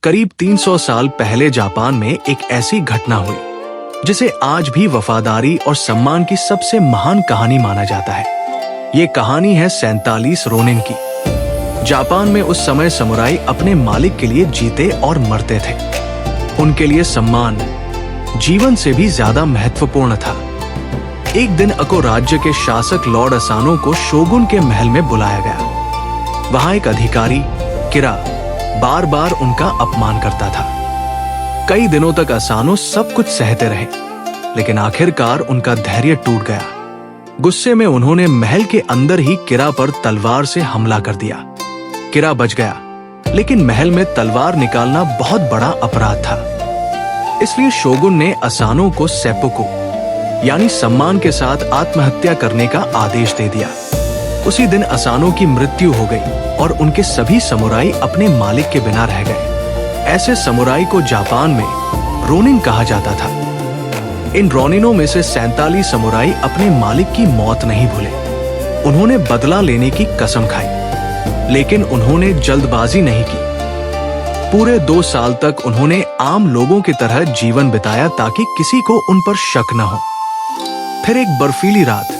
करीब 300 साल पहले जापान में एक ऐसी घटना हुई जिसे आज भी वफादारी और सम्मान की सबसे महान कहानी माना जाता है। ये कहानी है 47 रोनिन की। जापान में उस समय समुराई अपने मालिक के लिए जीते और मरते थे। उनके लिए सम्मान जीवन से भी ज्यादा महत्वपूर्ण था। एक दिन अको राज्य के शासक लॉर्ड असानो को शोगुन के महल में बुलाया गया। वहां एक अधिकारी किरा बार बार उनका अपमान करता था। कई दिनों तक असानो सब कुछ सहते रहे, लेकिन आखिरकार उनका धैर्य टूट गया। गुस्से में उन्होंने महल के अंदर ही किरा पर तलवार से हमला कर दिया। किरा बच गया, लेकिन महल में तलवार निकालना बहुत बड़ा अपराध था। इसलिए शोगुन ने असानो को सेप्पुकु यानी सम्मान के साथ आत्महत्या करने का आदेश दे दिया। उसी दिन असानो की मृत्यु हो गई और उनके सभी समुराई अपने मालिक के बिना रह गए। ऐसे समुराई को जापान में रोनिन कहा जाता था। इन रोनिनों में से 47 समुराई अपने मालिक की मौत नहीं भूले। उन्होंने बदला लेने की कसम खाई, लेकिन उन्होंने जल्दबाजी नहीं की। पूरे 2 साल तक उन्होंने आम लोगों की तरह जीवन बिताया ताकि किसी को उन पर शक न हो। फिर एक बर्फीली रात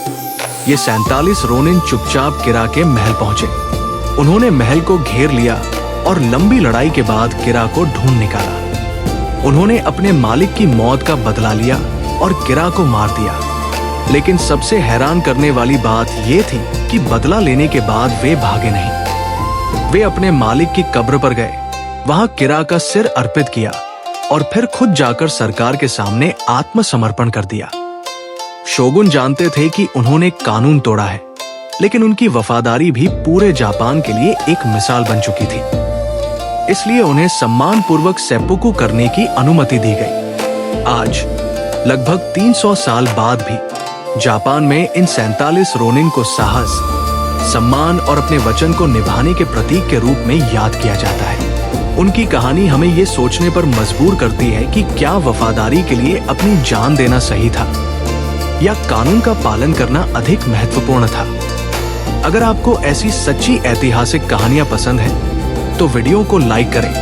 ये 47 रोनिन चुपचाप किरा के महल पहुंचे। उन्होंने महल को घेर लिया और लंबी लड़ाई के बाद किरा को ढूंढ निकाला। उन्होंने अपने मालिक की मौत का बदला लिया और किरा को मार दिया। लेकिन सबसे हैरान करने वाली बात यह थी कि बदला लेने के बाद वे भागे नहीं। वे अपने मालिक की कब्र पर गए, वहां किरा का सिर अर्पित किया और फिर खुद जाकर सरकार के सामने आत्मसमर्पण कर दिया। शोगुन जानते थे कि उन्होंने कानून तोड़ा है, लेकिन उनकी वफादारी भी पूरे जापान के लिए एक मिसाल बन चुकी थी। इसलिए उन्हें सम्मानपूर्वक सेप्पुकु करने की अनुमति दी गई। आज लगभग 300 साल बाद भी जापान में इन 47 रोनिन को साहस, सम्मान और अपने वचन को निभाने के प्रतीक के रूप में याद किया जाता है। उनकी कहानी हमें ये सोचने पर मजबूर करती है कि क्या वफादारी के लिए अपनी जान देना सही था या कानून का पालन करना अधिक महत्वपूर्ण था। अगर आपको ऐसी सच्ची ऐतिहासिक कहानियां पसंद हैं, तो वीडियो को लाइक करें